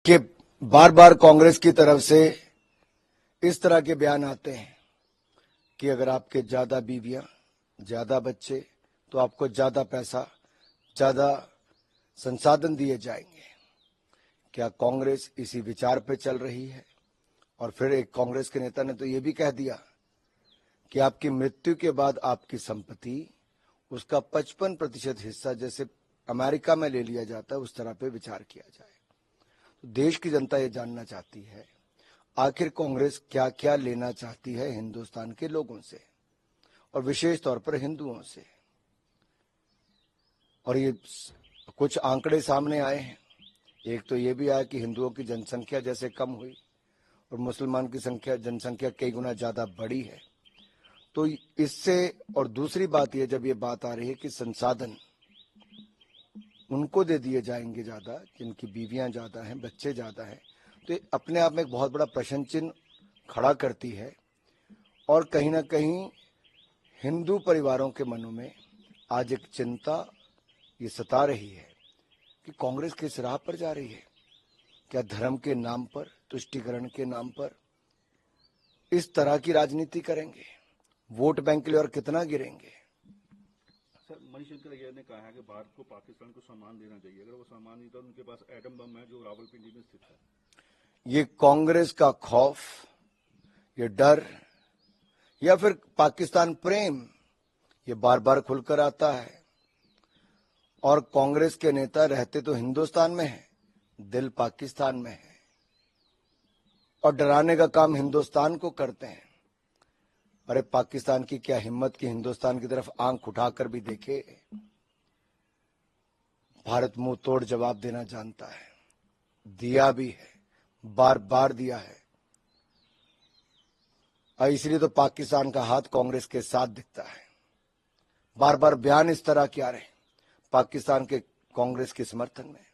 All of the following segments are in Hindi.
कि बार बार कांग्रेस की तरफ से इस तरह के बयान आते हैं कि अगर आपके ज्यादा बीवियां, ज्यादा बच्चे, तो आपको ज्यादा पैसा, ज्यादा संसाधन दिए जाएंगे। क्या कांग्रेस इसी विचार पे चल रही है? और फिर एक कांग्रेस के नेता ने तो ये भी कह दिया कि आपकी मृत्यु के बाद आपकी संपत्ति, उसका 55% हिस्सा जैसे अमेरिका में ले लिया जाता है, उस तरह पे विचार किया जाए। तो देश की जनता ये जानना चाहती है आखिर कांग्रेस क्या क्या लेना चाहती है हिंदुस्तान के लोगों से, और विशेष तौर पर हिंदुओं से। और ये कुछ आंकड़े सामने आए हैं। एक तो ये भी आया कि हिंदुओं की जनसंख्या जैसे कम हुई और मुसलमान की जनसंख्या कई गुना ज्यादा बढ़ी है। तो इससे, और दूसरी बात ये, जब ये बात आ रही है कि संसाधन उनको दे दिए जाएंगे ज्यादा जिनकी बीवियां ज्यादा हैं, बच्चे ज्यादा हैं, तो ये अपने आप में एक बहुत बड़ा प्रश्न चिन्ह खड़ा करती है। और कहीं ना कहीं हिंदू परिवारों के मनों में आज एक चिंता ये सता रही है कि कांग्रेस किस राह पर जा रही है। क्या धर्म के नाम पर, तुष्टीकरण के नाम पर इस तरह की राजनीति करेंगे? वोट बैंक के लिए और कितना गिरेंगे? सर, मणिशंकर अय्यर ने कहा है कि भारत को पाकिस्तान को सम्मान देना चाहिए। अगर वो सम्मान नहीं, तो उनके पास एटम बम है जो रावलपिंडी में स्थित है। ये कांग्रेस का खौफ, ये डर, या फिर पाकिस्तान प्रेम, ये बार बार खुलकर आता है। और कांग्रेस के नेता रहते तो हिंदुस्तान में है, दिल पाकिस्तान में है, और डराने का काम हिंदुस्तान को करते हैं। अरे पाकिस्तान की क्या हिम्मत कि हिंदुस्तान की तरफ आंख उठाकर भी देखे। भारत मुंह तोड़ जवाब देना जानता है, दिया भी है, बार बार दिया है। और इसलिए तो पाकिस्तान का हाथ कांग्रेस के साथ दिखता है। बार बार बयान इस तरह के आ रहे हैं पाकिस्तान के कांग्रेस के समर्थन में,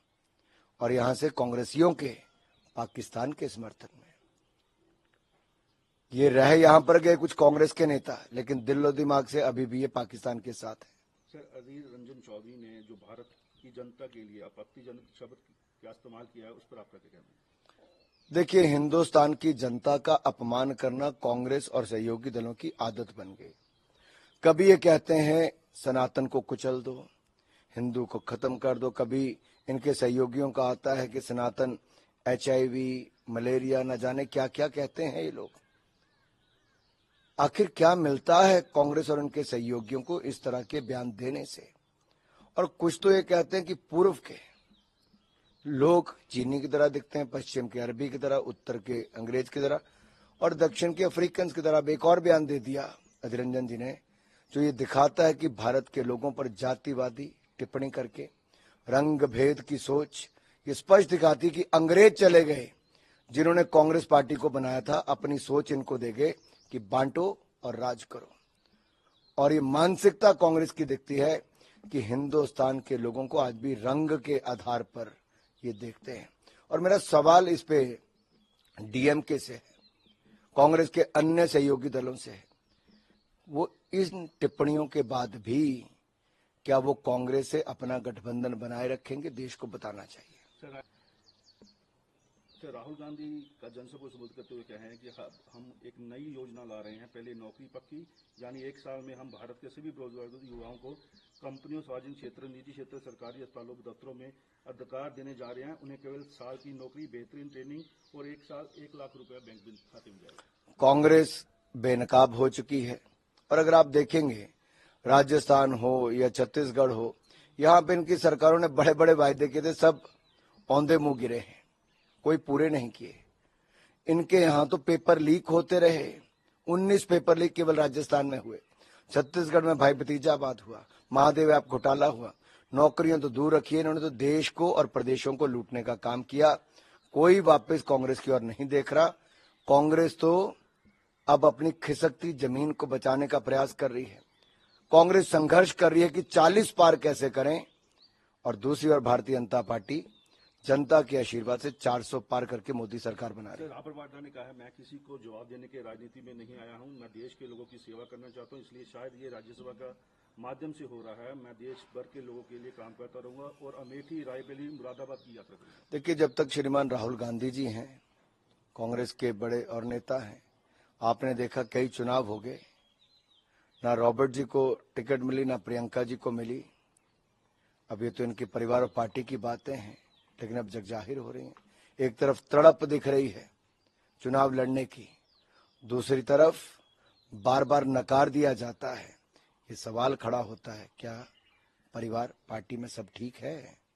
और यहां से कांग्रेसियों के पाकिस्तान के समर्थन में। ये रह यहां पर गए कुछ कांग्रेस के नेता, लेकिन दिल और दिमाग से अभी भी ये पाकिस्तान के साथ है। सर, अधीर रंजन चौधरी ने जो भारत की जनता के लिए आपत्तिजनक शब्द क्या इस्तेमाल किया है, उस पर आपका क्या कहना है? देखिए, हिंदुस्तान की जनता का अपमान करना कांग्रेस और सहयोगी दलों की आदत बन गई। कभी ये कहते हैं सनातन को कुचल दो, हिंदू को खत्म कर दो। कभी इनके सहयोगियों का आता है कि सनातन HIV, मलेरिया, न जाने क्या क्या कहते हैं ये लोग। आखिर क्या मिलता है कांग्रेस और उनके सहयोगियों को इस तरह के बयान देने से? और कुछ तो ये कहते हैं कि पूर्व के लोग चीनी की तरह दिखते हैं, पश्चिम के अरबी की तरह, उत्तर के अंग्रेज की तरह, और दक्षिण के अफ्रीकन की तरह। एक और बयान दे दिया अधीर रंजन जी ने, जो ये दिखाता है कि भारत के लोगों पर जातिवादी टिप्पणी करके, रंग भेद की सोच, ये स्पष्ट दिखाती कि अंग्रेज चले गए जिन्होंने कांग्रेस पार्टी को बनाया था, अपनी सोच इनको दे गए कि बांटो और राज करो। और ये मानसिकता कांग्रेस की दिखती है कि हिंदुस्तान के लोगों को आज भी रंग के आधार पर ये देखते हैं। और मेरा सवाल इस पे DMK से है, कांग्रेस के अन्य सहयोगी दलों से है, वो इन टिप्पणियों के बाद भी क्या वो कांग्रेस से अपना गठबंधन बनाए रखेंगे? देश को बताना चाहिए। सर, राहुल गांधी का जनसभा को संबोधित करते हुए कहा है कि हम एक नई योजना ला रहे हैं, पहले नौकरी पक्की, यानी 1 साल में हम भारत के सभी बेरोजगार युवाओं को कंपनियों, सार्वजनिक क्षेत्र, निजी क्षेत्र, सरकारी अस्पतालों, दफ्तरों में अधिकार देने जा रहे हैं। उन्हें केवल साल की नौकरी, बेहतरीन ट्रेनिंग और 1 साल 1 लाख रुपया बैंक खाते में जाएगा। कांग्रेस बेनकाब हो चुकी है। और अगर आप देखेंगे, राजस्थान हो या छत्तीसगढ़ हो, यहाँ पे इनकी सरकारों ने बड़े बड़े वायदे किए थे, सब औंधे मुंह गिरे हैं, कोई पूरे नहीं किए। इनके यहाँ तो पेपर लीक होते रहे, 19 पेपर लीक केवल राजस्थान में हुए। छत्तीसगढ़ में भाई भतीजावाद हुआ, महादेव ऐप घोटाला हुआ। नौकरियां तो दूर रखिए, इन्होंने तो देश को और प्रदेशों को लूटने का काम किया। कोई वापस कांग्रेस की ओर नहीं देख रहा। कांग्रेस तो अब अपनी खिसकती जमीन को बचाने का प्रयास कर रही है। कांग्रेस संघर्ष कर रही है कि 40 पार कैसे करें, और दूसरी ओर भारतीय जनता पार्टी जनता के आशीर्वाद से 400 पार करके मोदी सरकार बना रही है। राहुल वाड्रा ने कहा है, मैं किसी को जवाब देने के राजनीति में नहीं आया हूं, मैं देश के लोगों की सेवा करना चाहता हूं, इसलिए शायद ये राज्यसभा का माध्यम से हो रहा है। मैं देश भर के लोगों के लिए काम करता रहूंगा और अमेठी, रायबरेली, मुरादाबाद की यात्रा करूंगा। देखिए, जब तक श्रीमान राहुल गांधी जी हैं, कांग्रेस के बड़े और नेता हैं, आपने देखा कई चुनाव हो गए, ना रॉबर्ट जी को टिकट मिली, ना प्रियंका जी को मिली। अब ये तो इनके परिवार और पार्टी की बातें हैं, लेकिन अब जग जाहिर हो रही हैं। एक तरफ तड़प दिख रही है चुनाव लड़ने की, दूसरी तरफ बार बार नकार दिया जाता है। ये सवाल खड़ा होता है, क्या परिवार पार्टी में सब ठीक है?